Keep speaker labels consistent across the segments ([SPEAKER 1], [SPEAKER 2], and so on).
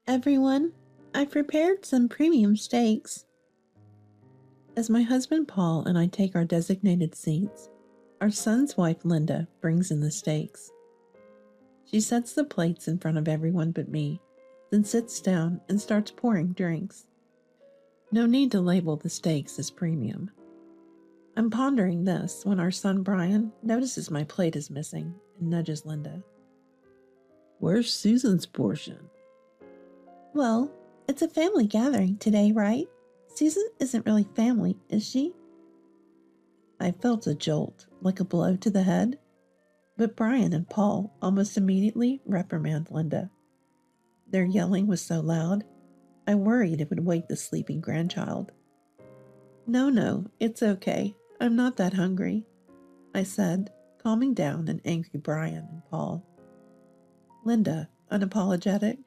[SPEAKER 1] Everyone, I've prepared some premium steaks. As my husband Paul and I take our designated seats, our son's wife Linda brings in the steaks. She sets the plates in front of everyone but me, then sits down and starts pouring drinks. No need to label the steaks as premium. I'm pondering this when our son Brian notices my plate is missing and nudges Linda.
[SPEAKER 2] Where's Susan's portion?
[SPEAKER 1] Well, it's a family gathering today, right? Susan isn't really family, is she? I felt a jolt, like a blow to the head, but Brian and Paul almost immediately reprimand Linda. Their yelling was so loud, I worried it would wake the sleeping grandchild. No, it's okay. I'm not that hungry, I said, calming down an angry Brian and Paul. Linda, unapologetic,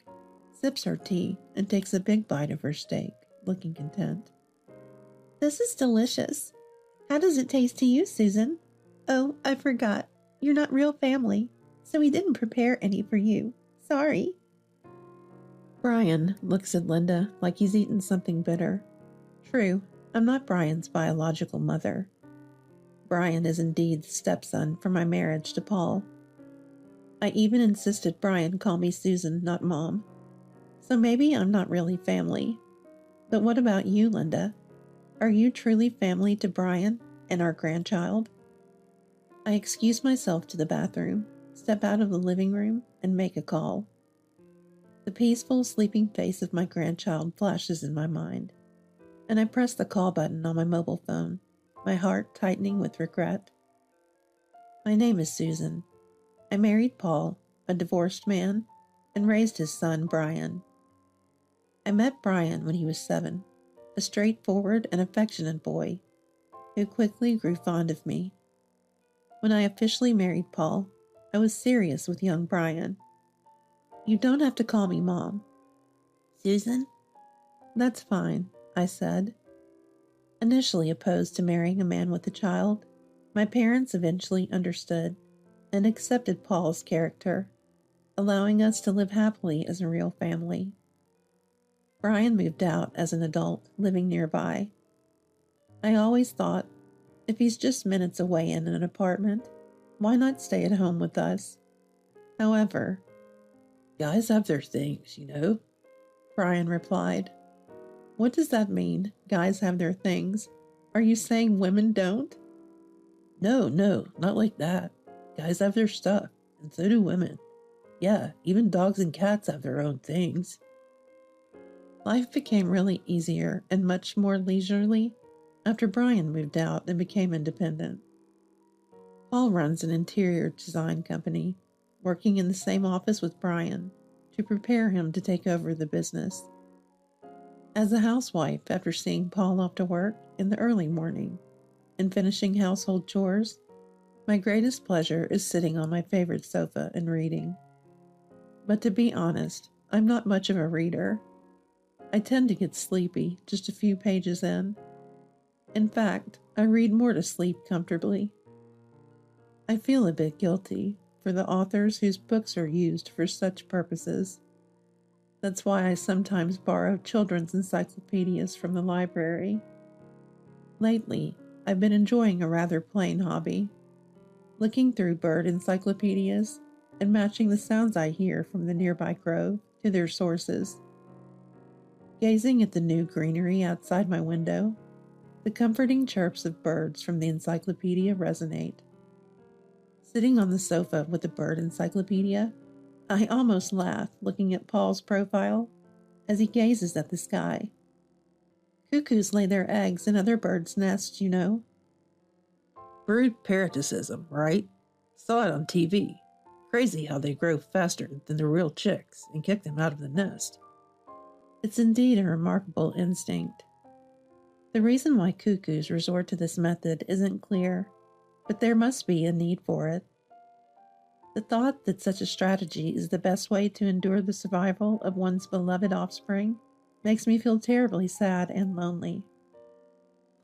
[SPEAKER 1] sips her tea and takes a big bite of her steak, looking content. This is delicious. How does it taste to you, Susan? Oh, I forgot. You're not real family, so we didn't prepare any for you. Sorry. Brian looks at Linda like he's eaten something bitter. True, I'm not Brian's biological mother. Brian is indeed the stepson from my marriage to Paul. I even insisted Brian call me Susan, not Mom. So maybe I'm not really family. But what about you, Linda? Are you truly family to Brian and our grandchild? I excuse myself to the bathroom, step out of the living room, and make a call. The peaceful, sleeping face of my grandchild flashes in my mind, and I press the call button on my mobile phone, my heart tightening with regret. My name is Susan. I married Paul, a divorced man, and raised his son, Brian. I met Brian when he was 7, a straightforward and affectionate boy who quickly grew fond of me. When I officially married Paul, I was serious with young Brian. You don't have to call me Mom. Susan? That's fine, I said. Initially opposed to marrying a man with a child, my parents eventually understood and accepted Paul's character, allowing us to live happily as a real family. Brian moved out as an adult, living nearby. I always thought, if he's just minutes away in an apartment, why not stay at home with us? However,
[SPEAKER 2] guys have their things,
[SPEAKER 1] Brian replied. What does that mean, guys have their things? Are you saying women don't?
[SPEAKER 2] No, not like that. Guys have their stuff, and so do women. Yeah, even dogs and cats have their own things.
[SPEAKER 1] Life became really easier and much more leisurely after Brian moved out and became independent. Paul runs an interior design company, working in the same office with Brian to prepare him to take over the business. As a housewife, after seeing Paul off to work in the early morning and finishing household chores, my greatest pleasure is sitting on my favorite sofa and reading. But to be honest, I'm not much of a reader. I tend to get sleepy just a few pages in. In fact, I read more to sleep comfortably. I feel a bit guilty for the authors whose books are used for such purposes. That's why I sometimes borrow children's encyclopedias from the library. Lately, I've been enjoying a rather plain hobby, looking through bird encyclopedias and matching the sounds I hear from the nearby grove to their sources. Gazing at the new greenery outside my window, the comforting chirps of birds from the encyclopedia resonate. Sitting on the sofa with the bird encyclopedia, I almost laugh looking at Paul's profile as he gazes at the sky. Cuckoos lay their eggs in other birds' nests,
[SPEAKER 2] Bird parasitism, right? Saw it on TV. Crazy how they grow faster than the real chicks and kick them out of the nest.
[SPEAKER 1] It's indeed a remarkable instinct. The reason why cuckoos resort to this method isn't clear, but there must be a need for it. The thought that such a strategy is the best way to endure the survival of one's beloved offspring makes me feel terribly sad and lonely.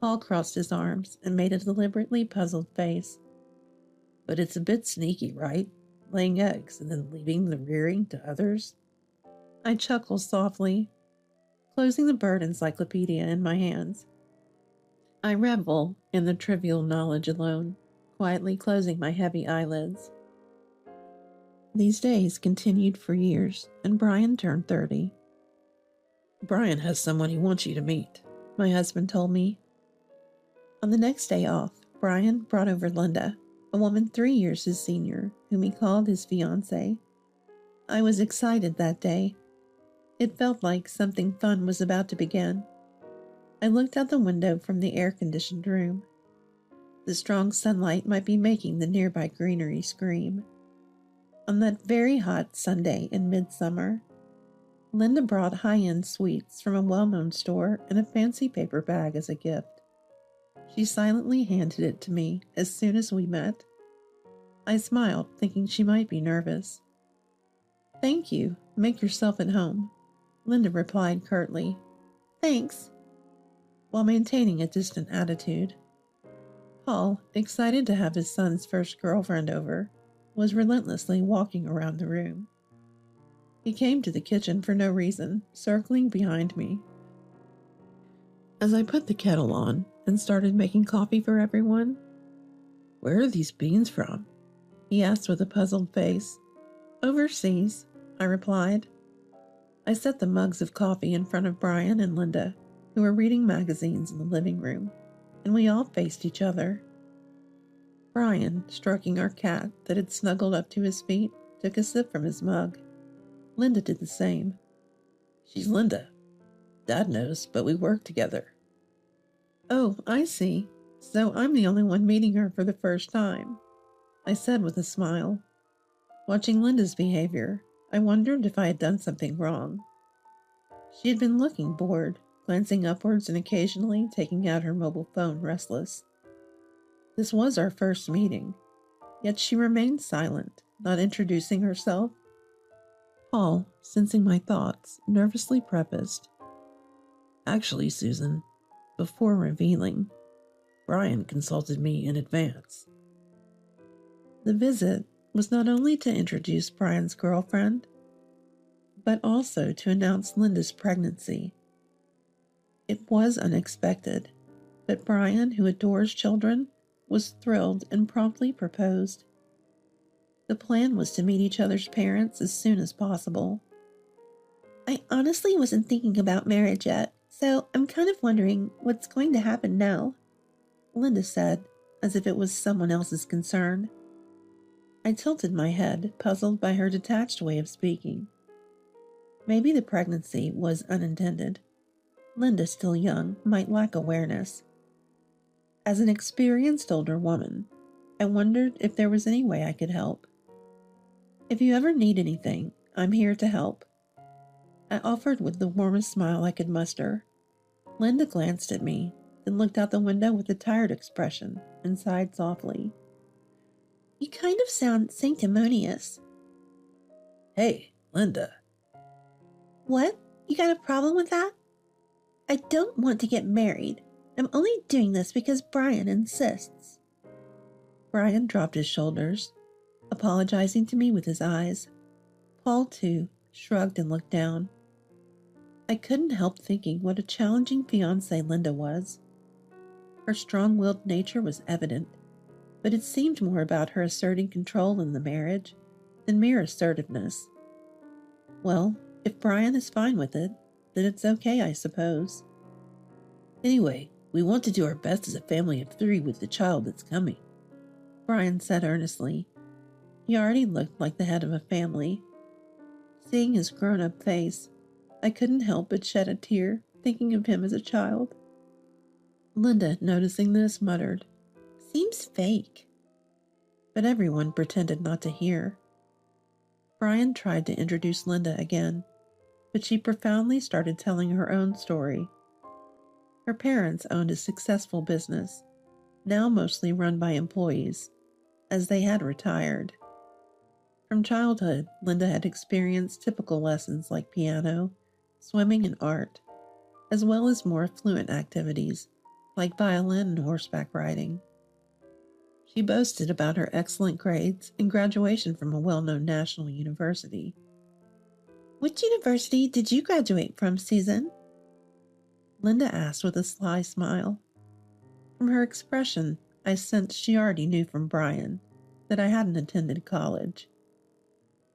[SPEAKER 1] Paul crossed his arms and made a deliberately puzzled face.
[SPEAKER 2] But it's a bit sneaky, right? Laying eggs and then leaving the rearing to others?
[SPEAKER 1] I chuckled softly, closing the bird encyclopedia in my hands. I revel in the trivial knowledge alone, quietly closing my heavy eyelids. These days continued for years, and Brian turned 30.
[SPEAKER 2] Brian has someone he wants you to meet,
[SPEAKER 1] my husband told me. On the next day off, Brian brought over Linda, a woman 3 years his senior, whom he called his fiancée. I was excited that day. It felt like something fun was about to begin. I looked out the window from the air-conditioned room. The strong sunlight might be making the nearby greenery scream. On that very hot Sunday in midsummer, Linda brought high-end sweets from a well-known store in a fancy paper bag as a gift. She silently handed it to me as soon as we met. I smiled, thinking she might be nervous. "Thank you. Make yourself at home," Linda replied curtly. "Thanks," while maintaining a distant attitude. Paul, excited to have his son's first girlfriend over, was relentlessly walking around the room. He came to the kitchen for no reason, circling behind me. As I put the kettle on and started making coffee for everyone,
[SPEAKER 2] "Where are these beans from?"
[SPEAKER 1] he asked with a puzzled face. "Overseas," I replied. I set the mugs of coffee in front of Brian and Linda, who were reading magazines in the living room, and we all faced each other. Brian, stroking our cat that had snuggled up to his feet, took a sip from his mug. Linda did the same.
[SPEAKER 2] "She's Linda. Dad knows, but we work together."
[SPEAKER 1] "Oh, I see. So I'm the only one meeting her for the first time," I said with a smile. Watching Linda's behavior, I wondered if I had done something wrong. She had been looking bored, glancing upwards and occasionally taking out her mobile phone restless. This was our first meeting, yet she remained silent, not introducing herself. Paul, sensing my thoughts, nervously prefaced,
[SPEAKER 2] "Actually, Susan,"
[SPEAKER 1] before revealing,
[SPEAKER 2] "Brian consulted me in advance."
[SPEAKER 1] The visit was not only to introduce Brian's girlfriend, but also to announce Linda's pregnancy. It was unexpected, but Brian, who adores children, was thrilled and promptly proposed. The plan was to meet each other's parents as soon as possible. "I honestly wasn't thinking about marriage yet, so I'm kind of wondering what's going to happen now," Linda said, as if it was someone else's concern. I tilted my head, puzzled by her detached way of speaking. Maybe the pregnancy was unintended. Linda, still young, might lack awareness. As an experienced older woman, I wondered if there was any way I could help. "If you ever need anything, I'm here to help," I offered with the warmest smile I could muster. Linda glanced at me, then looked out the window with a tired expression and sighed softly. "You kind of sound sanctimonious."
[SPEAKER 2] "Hey, Linda."
[SPEAKER 1] "What? You got a problem with that?" "I don't want to get married. I'm only doing this because Brian insists." Brian dropped his shoulders, apologizing to me with his eyes. Paul, too, shrugged and looked down. I couldn't help thinking what a challenging fiancée Linda was. Her strong-willed nature was evident, but it seemed more about her asserting control in the marriage than mere assertiveness. Well, if Brian is fine with it, then it's okay, I suppose.
[SPEAKER 2] "Anyway, we want to do our best as a family of 3 with the child that's coming,"
[SPEAKER 1] Brian said earnestly. He already looked like the head of a family. Seeing his grown-up face, I couldn't help but shed a tear, thinking of him as a child. Linda, noticing this, muttered, "Seems fake." But everyone pretended not to hear. Brian tried to introduce Linda again, but she profoundly started telling her own story. Her parents owned a successful business, now mostly run by employees, as they had retired. From childhood, Linda had experienced typical lessons like piano, swimming, and art, as well as more fluent activities like violin and horseback riding. She boasted about her excellent grades and graduation from a well-known national university. Which university did you graduate from, Susan? Linda asked with a sly smile. From her expression, I sensed she already knew from Brian that I hadn't attended college.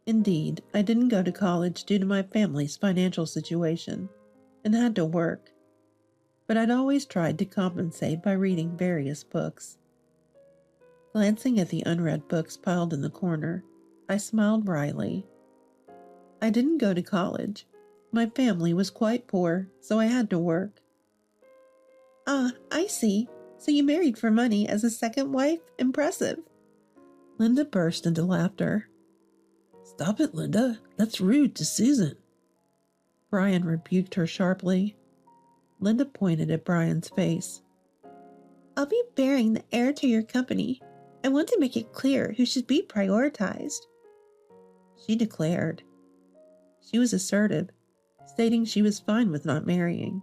[SPEAKER 1] Indeed, I didn't go to college due to my family's financial situation and had to work, but I'd always tried to compensate by reading various books. Glancing at the unread books piled in the corner, I smiled wryly. I didn't go to college. My family was quite poor, so I had to work. Ah, I see. So you married for money as a second wife? Impressive. Linda burst into laughter.
[SPEAKER 2] Stop it, Linda. That's rude to Susan.
[SPEAKER 1] Brian rebuked her sharply. Linda pointed at Brian's face. I'll be bearing the heir to your company. I want to make it clear who should be prioritized. She declared. She was assertive, stating she was fine with not marrying,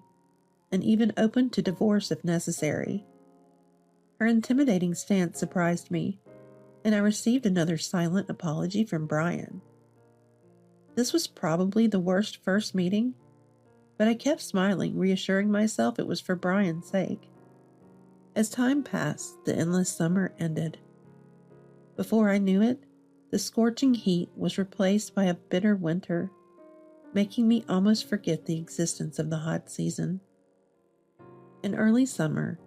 [SPEAKER 1] and even open to divorce if necessary. Her intimidating stance surprised me, and I received another silent apology from Brian. This was probably the worst first meeting, but I kept smiling, reassuring myself it was for Brian's sake. As time passed, the endless summer ended. Before I knew it, the scorching heat was replaced by a bitter winter, making me almost forget the existence of the hot season. In early summer,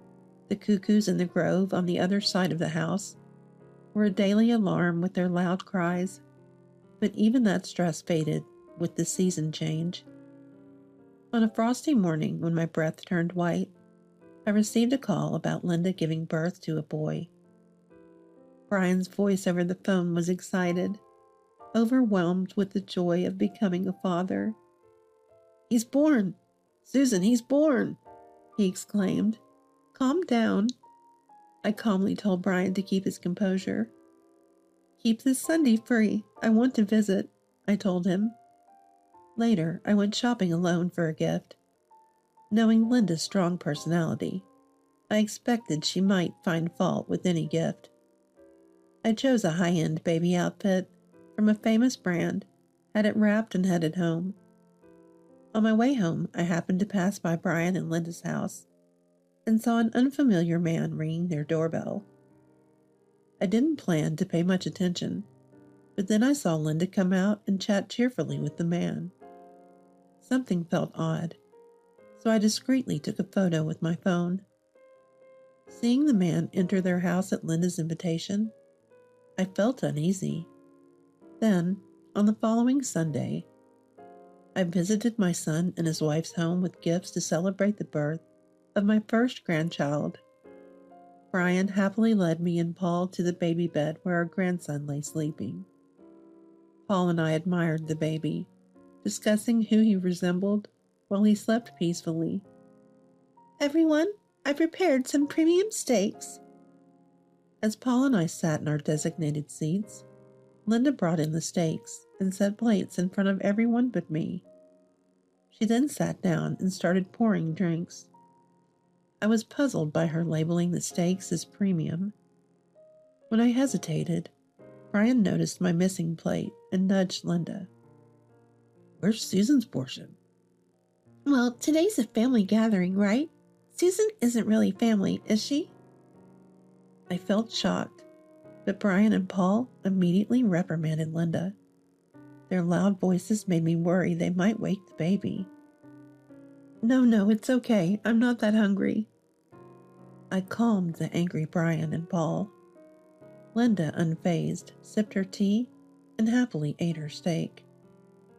[SPEAKER 1] the cuckoos in the grove on the other side of the house were a daily alarm with their loud cries, but even that stress faded with the season change. On a frosty morning when my breath turned white, I received a call about Linda giving birth to a boy. Brian's voice over the phone was excited, overwhelmed with the joy of becoming a father. He's born! Susan, he's born! He exclaimed. Calm down. I calmly told Brian to keep his composure. Keep this Sunday free. I want to visit, I told him. Later, I went shopping alone for a gift. Knowing Linda's strong personality, I expected she might find fault with any gift. I chose a high-end baby outfit from a famous brand, had it wrapped and headed home. On my way home, I happened to pass by Brian and Linda's house and saw an unfamiliar man ringing their doorbell. I didn't plan to pay much attention, but then I saw Linda come out and chat cheerfully with the man. Something felt odd, so I discreetly took a photo with my phone. Seeing the man enter their house at Linda's invitation, I felt uneasy. Then, on the following Sunday, I visited my son and his wife's home with gifts to celebrate the birth of my first grandchild. Brian happily led me and Paul to the baby bed where our grandson lay sleeping. Paul and I admired the baby, discussing who he resembled while he slept peacefully. Everyone, I prepared some premium steaks. As Paul and I sat in our designated seats, Linda brought in the steaks and set plates in front of everyone but me. She then sat down and started pouring drinks. I was puzzled by her labeling the steaks as premium. When I hesitated, Brian noticed my missing plate and nudged Linda.
[SPEAKER 2] Where's Susan's portion?
[SPEAKER 1] Well, today's a family gathering, right? Susan isn't really family, is she? I felt shocked, but Brian and Paul immediately reprimanded Linda. Their loud voices made me worry they might wake the baby. No, it's okay. I'm not that hungry. I calmed the angry Brian and Paul. Linda, unfazed, sipped her tea and happily ate her steak.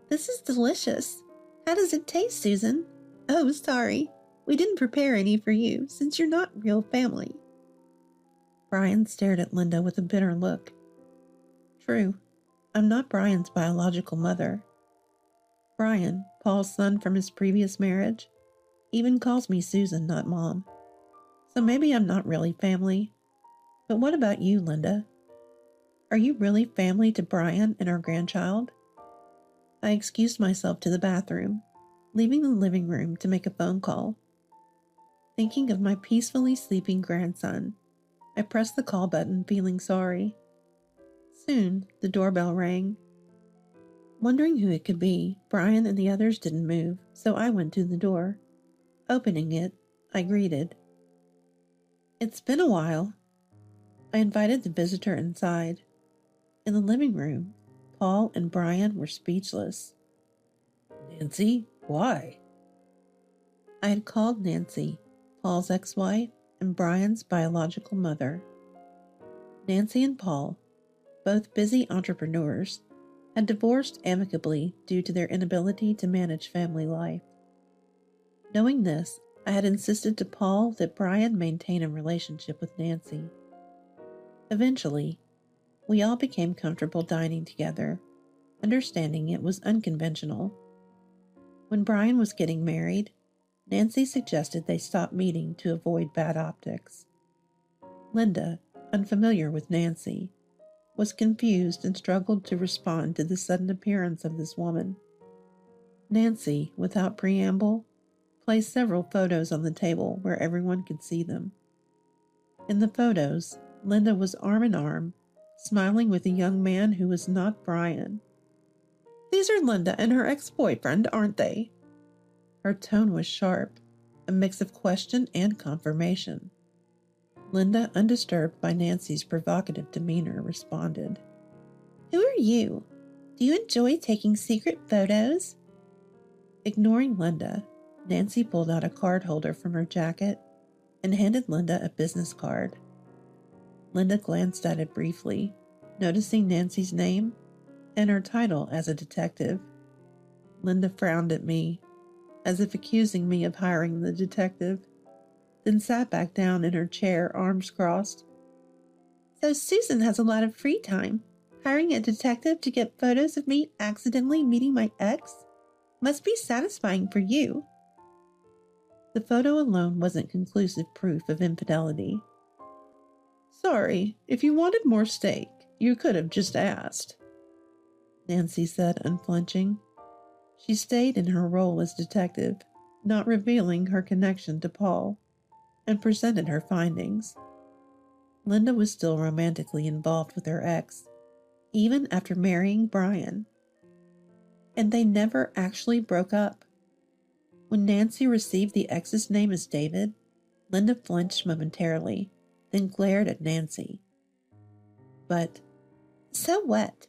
[SPEAKER 1] This is delicious. How does it taste, Susan? Oh, sorry. We didn't prepare any for you since you're not real family. Brian stared at Linda with a bitter look. True, I'm not Brian's biological mother. Brian, Paul's son from his previous marriage, even calls me Susan, not Mom. So maybe I'm not really family. But what about you, Linda? Are you really family to Brian and our grandchild? I excused myself to the bathroom, leaving the living room to make a phone call. Thinking of my peacefully sleeping grandson, I pressed the call button, feeling sorry. Soon, the doorbell rang. Wondering who it could be, Brian and the others didn't move, so I went to the door. Opening it, I greeted. "It's been a while." I invited the visitor inside. In the living room, Paul and Brian were speechless.
[SPEAKER 2] "Nancy, why?"
[SPEAKER 1] I had called Nancy, Paul's ex-wife and Brian's biological mother. Nancy and Paul, both busy entrepreneurs, had divorced amicably due to their inability to manage family life. Knowing this, I had insisted to Paul that Brian maintain a relationship with Nancy. Eventually, we all became comfortable dining together, understanding it was unconventional. When Brian was getting married, Nancy suggested they stop meeting to avoid bad optics. Linda, unfamiliar with Nancy, was confused and struggled to respond to the sudden appearance of this woman. Nancy, without preamble, placed several photos on the table where everyone could see them. In the photos, Linda was arm in arm, smiling with a young man who was not Brian. "These are Linda and her ex-boyfriend, aren't they?" Her tone was sharp, a mix of question and confirmation. Linda, undisturbed by Nancy's provocative demeanor, responded, "Who are you? Do you enjoy taking secret photos?" Ignoring Linda, Nancy pulled out a card holder from her jacket and handed Linda a business card. Linda glanced at it briefly, noticing Nancy's name and her title as a detective. Linda frowned at me, as if accusing me of hiring the detective, then sat back down in her chair, arms crossed. "So Susan has a lot of free time. Hiring a detective to get photos of me accidentally meeting my ex? Must be satisfying for you." The photo alone wasn't conclusive proof of infidelity. "Sorry, if you wanted more steak, you could have just asked," Nancy said, unflinching. She stayed in her role as detective, not revealing her connection to Paul, and presented her findings. Linda was still romantically involved with her ex, even after marrying Brian. And they never actually broke up. When Nancy received the ex's name as David, Linda flinched momentarily, then glared at Nancy. "But, so what?"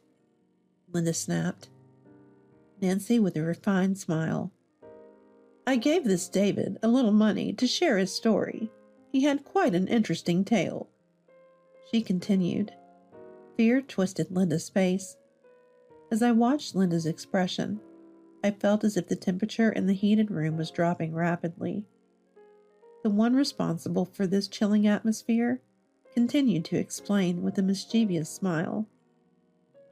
[SPEAKER 1] Linda snapped. Nancy, with a refined smile, "I gave this David a little money to share his story. He had quite an interesting tale." She continued. Fear twisted Linda's face. As I watched Linda's expression, I felt as if the temperature in the heated room was dropping rapidly. The one responsible for this chilling atmosphere continued to explain with a mischievous smile.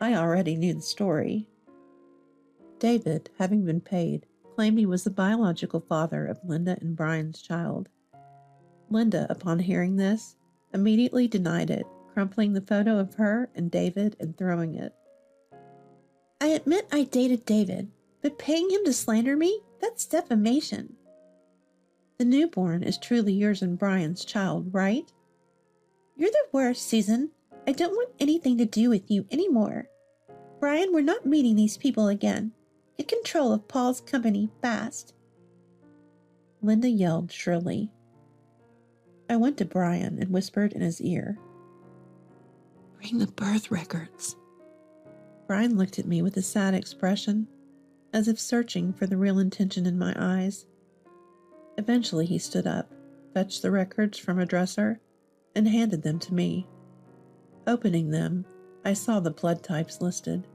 [SPEAKER 1] I already knew the story. David, having been paid, claimed he was the biological father of Linda and Brian's child. Linda, upon hearing this, immediately denied it, crumpling the photo of her and David and throwing it. "I admit I dated David, but paying him to slander me? That's defamation. The newborn is truly yours and Brian's child, right?" "You're the worst, Susan. I don't want anything to do with you anymore. Brian, we're not meeting these people again. Get control of Paul's company fast." Linda yelled shrilly. I went to Brian and whispered in his ear, "Bring the birth records." Brian looked at me with a sad expression, as if searching for the real intention in my eyes. Eventually he stood up, fetched the records from a dresser, and handed them to me. Opening them, I saw the blood types listed.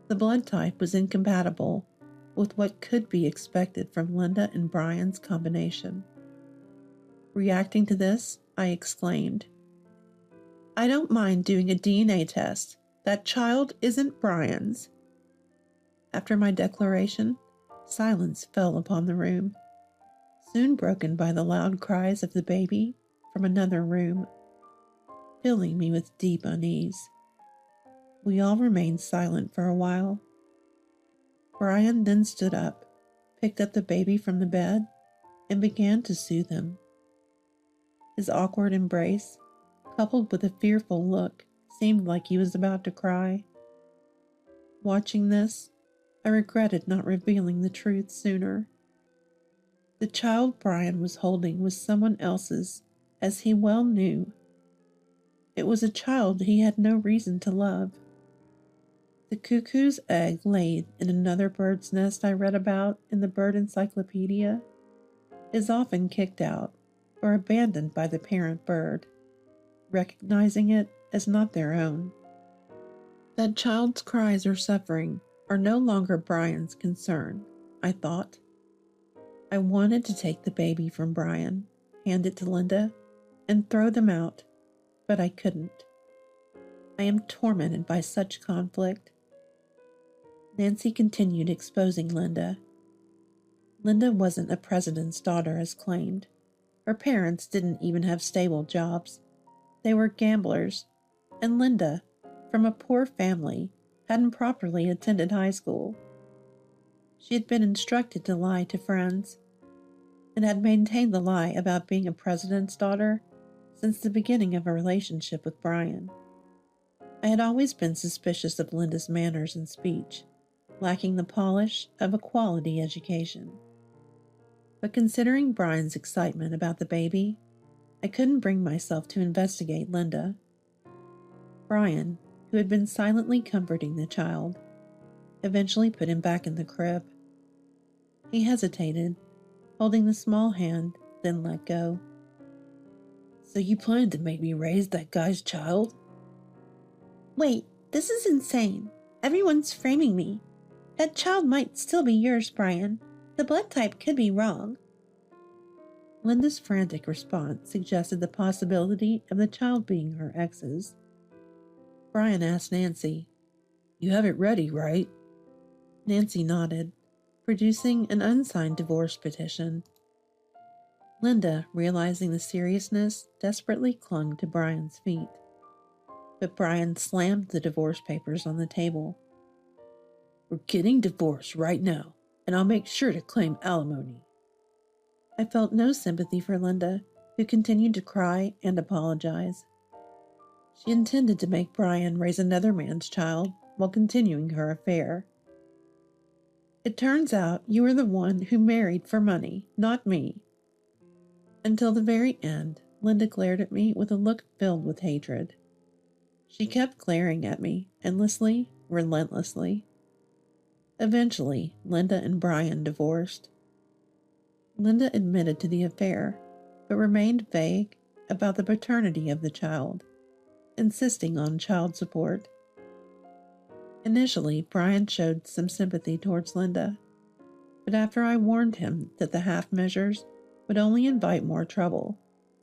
[SPEAKER 1] The blood type was incompatible with what could be expected from Linda and Brian's combination. Reacting to this, I exclaimed, "I don't mind doing a DNA test. That child isn't Brian's." After my declaration, silence fell upon the room, soon broken by the loud cries of the baby from another room, filling me with deep unease. We all remained silent for a while. Brian then stood up, picked up the baby from the bed, and began to soothe him. His awkward embrace, coupled with a fearful look, seemed like he was about to cry. Watching this, I regretted not revealing the truth sooner. The child Brian was holding was someone else's, as he well knew. It was a child he had no reason to love. The cuckoo's egg laid in another bird's nest I read about in the bird encyclopedia is often kicked out or abandoned by the parent bird, recognizing it as not their own. That child's cries or suffering are no longer Brian's concern, I thought. I wanted to take the baby from Brian, hand it to Linda, and throw them out, but I couldn't. I am tormented by such conflict. Nancy continued exposing Linda. Linda wasn't a president's daughter as claimed. Her parents didn't even have stable jobs. They were gamblers, and Linda, from a poor family, hadn't properly attended high school. She had been instructed to lie to friends, and had maintained the lie about being a president's daughter since the beginning of her relationship with Brian. I had always been suspicious of Linda's manners and speech, lacking the polish of a quality education. But considering Brian's excitement about the baby, I couldn't bring myself to investigate Linda. Brian, who had been silently comforting the child, eventually put him back in the crib. He hesitated, holding the small hand, then let go.
[SPEAKER 2] So you plan to make me raise that guy's child?
[SPEAKER 1] Wait, this is insane. Everyone's framing me. That child might still be yours, Brian. The blood type could be wrong.
[SPEAKER 2] Linda's frantic response suggested the possibility of the child being her ex's. Brian asked Nancy, "You have it ready, right?" Nancy nodded, producing an unsigned divorce petition. Linda, realizing the seriousness, desperately clung to Brian's feet. But Brian slammed the divorce papers on the table. "We're getting divorced right now, and I'll make sure to claim alimony." I felt no sympathy for Linda, who continued to cry and apologize. She intended to make Brian raise another man's child while continuing her affair. "It turns out you were the one who married for money, not me." Until the very end, Linda glared at me with a look filled with hatred. She kept glaring at me, endlessly, relentlessly. Eventually, Linda and Brian divorced. Linda admitted to the affair, but remained vague about the paternity of the child, insisting on child support. Initially, Brian showed some sympathy towards Linda, but after I warned him that the half measures would only invite more trouble,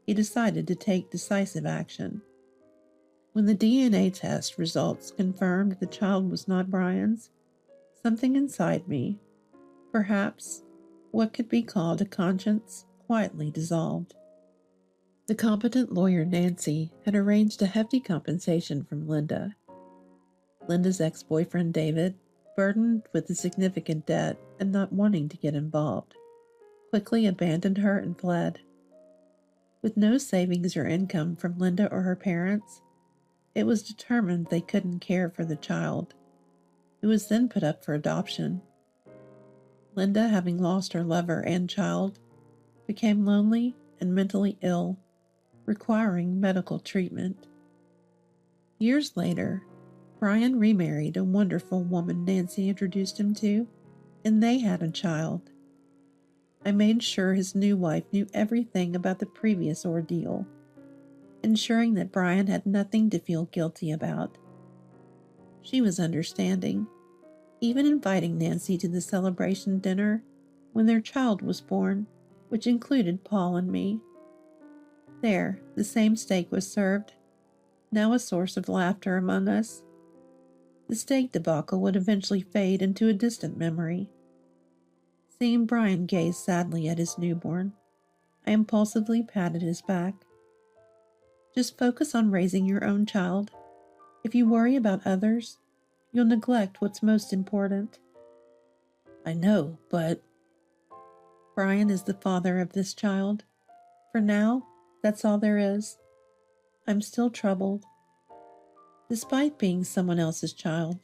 [SPEAKER 2] he decided to take decisive action. When the DNA test results confirmed the child was not Brian's, something inside me, perhaps what could be called a conscience, quietly dissolved. The competent lawyer Nancy had arranged a hefty compensation from Linda. Linda's ex-boyfriend David, burdened with a significant debt and not wanting to get involved, quickly abandoned her and fled. With no savings or income from Linda or her parents, it was determined they couldn't care for the child. It was then put up for adoption. Linda, having lost her lover and child, became lonely and mentally ill, requiring medical treatment. Years later, Brian remarried a wonderful woman Nancy introduced him to, and they had a child. I made sure his new wife knew everything about the previous ordeal, ensuring that Brian had nothing to feel guilty about. She was understanding, even inviting Nancy to the celebration dinner when their child was born, which included Paul and me. There, the same steak was served, now a source of laughter among us. The steak debacle would eventually fade into a distant memory. Seeing Brian gaze sadly at his newborn, I impulsively patted his back. "Just focus on raising your own child. If you worry about others, you'll neglect what's most important." "I know, but..." "Brian is the father of this child. For now, that's all there is. I'm still troubled. Despite being someone else's child,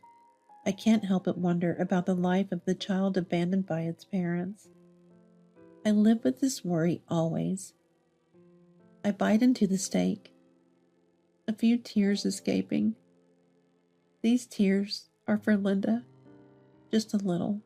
[SPEAKER 2] I can't help but wonder about the life of the child abandoned by its parents. I live with this worry always. I bite into the steak, a few tears escaping. These tears are for Linda, just a little.